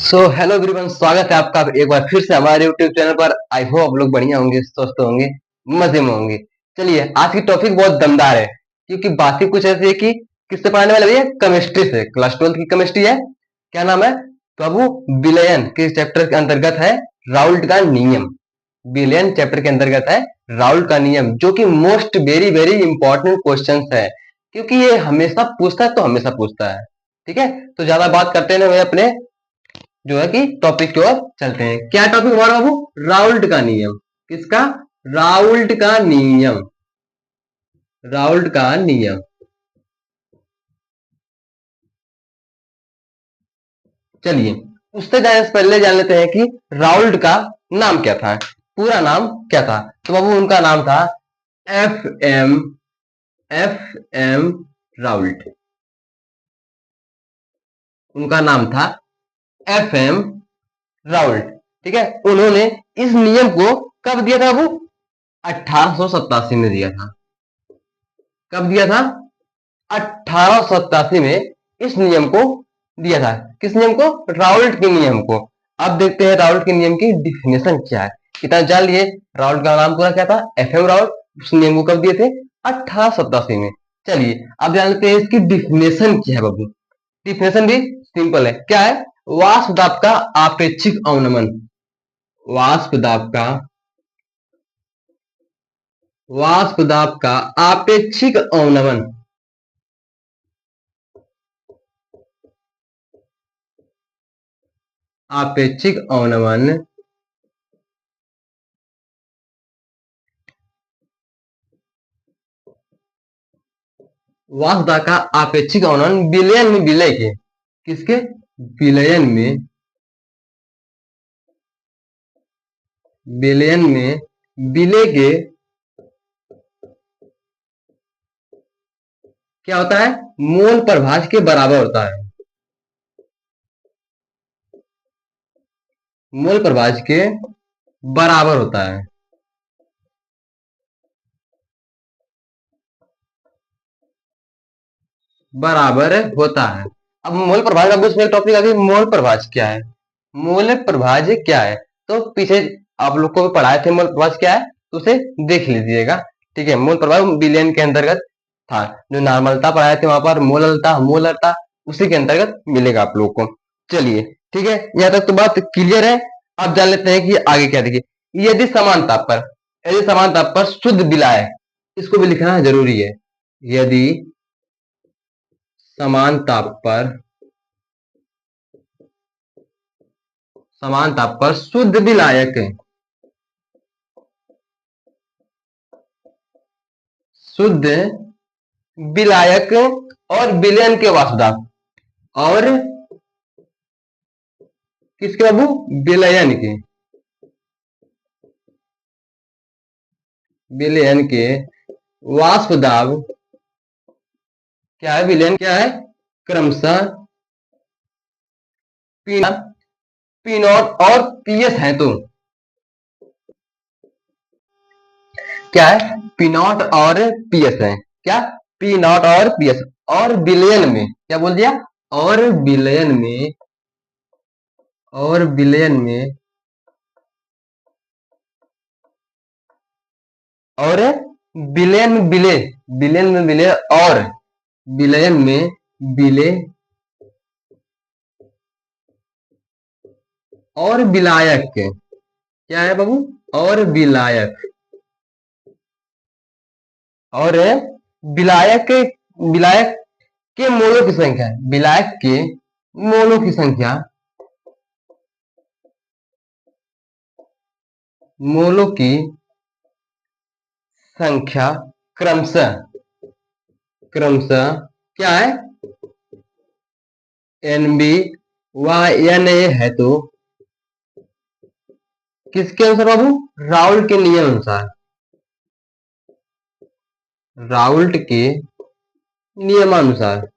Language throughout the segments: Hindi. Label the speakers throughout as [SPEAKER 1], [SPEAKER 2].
[SPEAKER 1] हेलो एवरीवन, स्वागत है आपका एक बार फिर से हमारे यूट्यूब चैनल पर। आई होप आप लोग बढ़िया होंगे, स्वस्थ होंगे, मजे में होंगे। चलिए, आज की टॉपिक बहुत दमदार है, क्योंकि बात ही कुछ ऐसी है कि किससे पढ़ने वाले भैया, केमिस्ट्री से। क्लास 12 की केमिस्ट्री है। क्या नाम है? प्रभु विलयन के चैप्टर के अंतर्गत है राउल्ट का नियम। विलयन चैप्टर के अंतर्गत है राउल्ट का नियम, जो कि most very very important question है, क्योंकि ये हमेशा पूछता है, तो हमेशा पूछता है। ठीक है, तो ज्यादा बात करते हैं ना अपने जो है कि टॉपिक की ओर चलते हैं। क्या टॉपिक हमारा बाबू? राउल्ट का नियम। किसका? राउल्ट का नियम। राउल्ट का नियम। चलिए, उससे जाने से पहले जान लेते हैं कि राउल्ट का नाम क्या था, पूरा नाम क्या था। तो बाबू उनका नाम था एफ एम राउल्ट। उनका नाम था एफ राउल्ट। ठीक है, उन्होंने इस नियम को कब दिया था बाबू? 1887 में दिया था। कब दिया था? 1887 में इस नियम को दिया था। किस नियम को? राउल्ट के नियम को। अब देखते हैं राउल्ट के नियम की डिफिनेशन क्या है। इतना जान लिए, राउल्ट का नाम पूरा क्या था? F Raoult. उस नियम को कब दिए थे? 1887 में। चलिए, अब जानते हैं इसकी डिफिनेशन क्या है बाबू। डिफिनेशन भी सिंपल है। क्या है? वाष्प दाब का आपेक्षिक अवनमन। वाष्प दाब का वाष्प दाब का आपेक्षिक अवनमन। आपेक्षिक अवनमन वाष्प का आपेक्षिक अवनमन विलयन में विलय के। किसके? विलयन में। विलयन में विलय के क्या होता है? मोल प्रभाज के बराबर होता है। मोल प्रभाज के बराबर होता है। बराबर होता है। अब मोल प्रभाज, अब उसमें टॉपिक आ गई, मोल प्रभाज क्या है? मोल प्रभाज क्या है? तो पीछे आप लोग को भी पढ़ाए थे मोल प्रभाज क्या है, तो उसे देख लीजिएगा। ठीक है, मोल प्रभाज विलयन के अंतर्गत था। जो नॉर्मलता पढ़ाए थे वहां पर मोललता मोलरता, उसी के अंतर्गत मिलेगा आप लोग को। चलिए, ठीक है, यहाँ तक तो बात क्लियर है। अब जान लेते हैं कि आगे क्या। देखिए, यदि समान ताप पर शुद्ध विलायक, इसको भी लिखना जरूरी है। यदि समान ताप पर शुद्ध विलायक, शुद्ध विलायक और विलयन के वाष्प, और किसके बाबू? विलयन के। विलयन के वाष्प दाब क्या है? विलयन क्या है? क्रमशः पी नॉट और पीएस है। तो क्या है? पी नॉट और पीएस है। क्या? पी नॉट और पीएस। और विलयन में क्या बोल दिया? और विलयन में, और विलयन में, और विलयन में विलय, विलयन में विलय, और विलयन में विलय, और विलायक। क्या है बाबू? और विलायक। और विलायक, विलायक के मोलों की संख्या है। विलायक के मोलों की संख्या, मोलों की संख्या क्रमशः, क्रमशः क्या है? एनबी वाई एन ए है। तो किसके अनुसार बाबू? राउल्ट के नियम अनुसार। राउल्ट के नियमानुसार।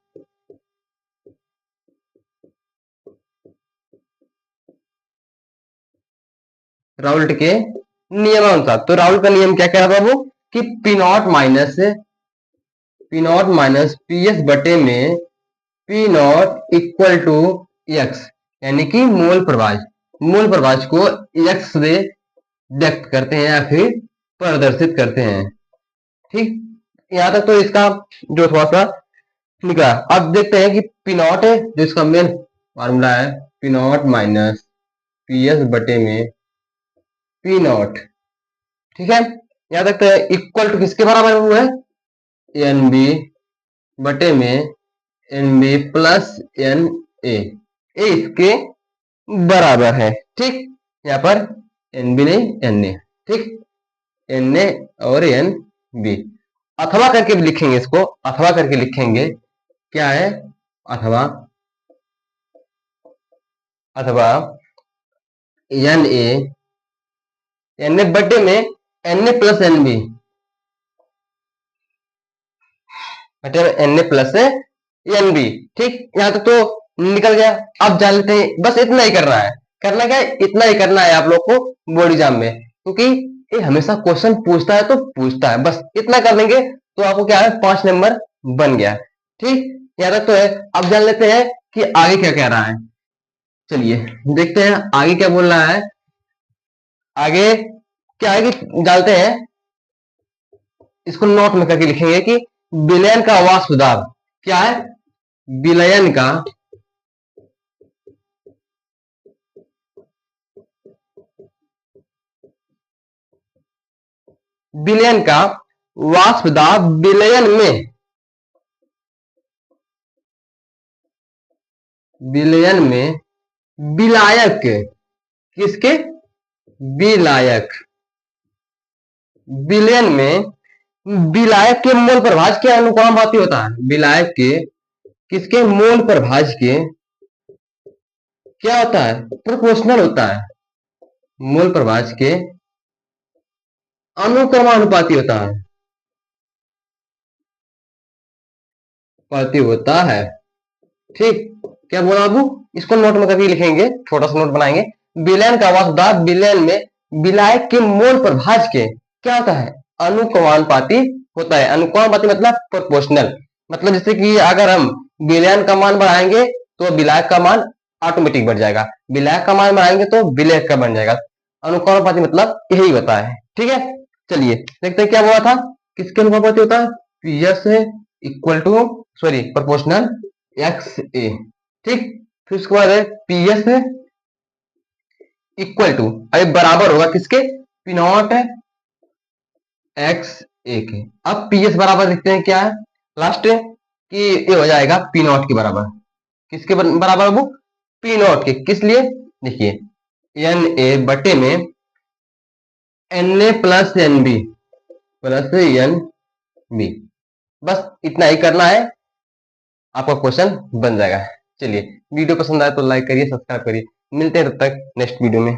[SPEAKER 1] राउल्ट के नियमानुसार। तो राउल्ट का नियम क्या कह रहा बाबू? कि P not minus P S बटे में P not equal to X. यानी कि मोल प्रभाज को x से व्यक्त करते हैं या फिर प्रदर्शित करते हैं। ठीक, यहां तक तो इसका जो थोड़ा सा निकला। अब देखते हैं कि पी नॉट है जो इसका मेन फॉर्मूला है, P not minus P S बटे में पी नॉट। ठीक है, यहां तक तो इक्वल टू किसके बराबर हुआ है, एन बी बटे में N B plus N A इसके बराबर है। ठीक, यहाँ पर एन बी नहीं एन ए। ठीक, एन ए और एन बी अथवा करके भी लिखेंगे, इसको अथवा करके लिखेंगे। क्या है, अथवा अथवा एन ए बटे में N A plus N B बटे में N A plus N B. ठीक, यहां तक तो निकल गया। अब जान लेते हैं, बस इतना ही करना है। करना क्या है, इतना ही करना है आप लोग को बोर्ड एग्जाम में, क्योंकि ये हमेशा क्वेश्चन पूछता है तो पूछता है। बस इतना कर लेंगे तो आपको क्या है, 5 नंबर बन गया। ठीक, यहां तक तो है। अब जान लेते हैं कि आगे क्या कह रहा है। चलिए देखते हैं आगे क्या बोल रहा है। आगे क्या है कि डालते हैं, इसको नोट में करके लिखेंगे कि विलयन का वाष्प दाब क्या है, विलयन का वाष्प दाब विलयन में विलायक किसके, विलायक विलयन में विलायक के मोल प्रभाज के अनुपाती होता है। विलायक के किसके मोल प्रभाज के क्या होता है, प्रोपोर्शनल होता है। मोल प्रभाज के अनुक्रमानुपाती होता है, पाती होता है। ठीक, क्या बोला अबू, इसको नोट में करके लिखेंगे, छोटा सा नोट बनाएंगे। विलयन का वाष्प दाब विलयन में विलायक के मोल प्रभाज के क्या होता है, अनुक्रमानुपाती होता है। अनुक्रमानुपाती मतलब प्रोपोर्शनल, मतलब जैसे कि अगर हम विलयन का मान बढ़ाएंगे तो विलायक का मान ऑटोमेटिक बढ़ जाएगा, विलायक का मान बढ़ाएंगे तो विलायक का बन जाएगा। अनुक्रमानुपाती मतलब यही होता है। ठीक है, चलिए देखते हैं क्या हुआ था, किसके अनुपाती होता है, PS equal to sorry proportional X A. ठीक, फिर उसके बाद है पीएस इक्वल टू, अभी बराबर होगा किसके, पी नॉट एक्स ए के। अब पीएस बराबर लिखते हैं क्या है लास्ट कि ये हो जाएगा पी नॉट के बराबर। किसके बराबर वो, पी नॉट के। किस लिए, देखिए एन ए बटे में N A plus N B plus N B. बस इतना ही करना है, आपका क्वेश्चन बन जाएगा। चलिए वीडियो पसंद आए तो लाइक करिए, सब्सक्राइब करिए। मिलते हैं तब तक नेक्स्ट वीडियो में।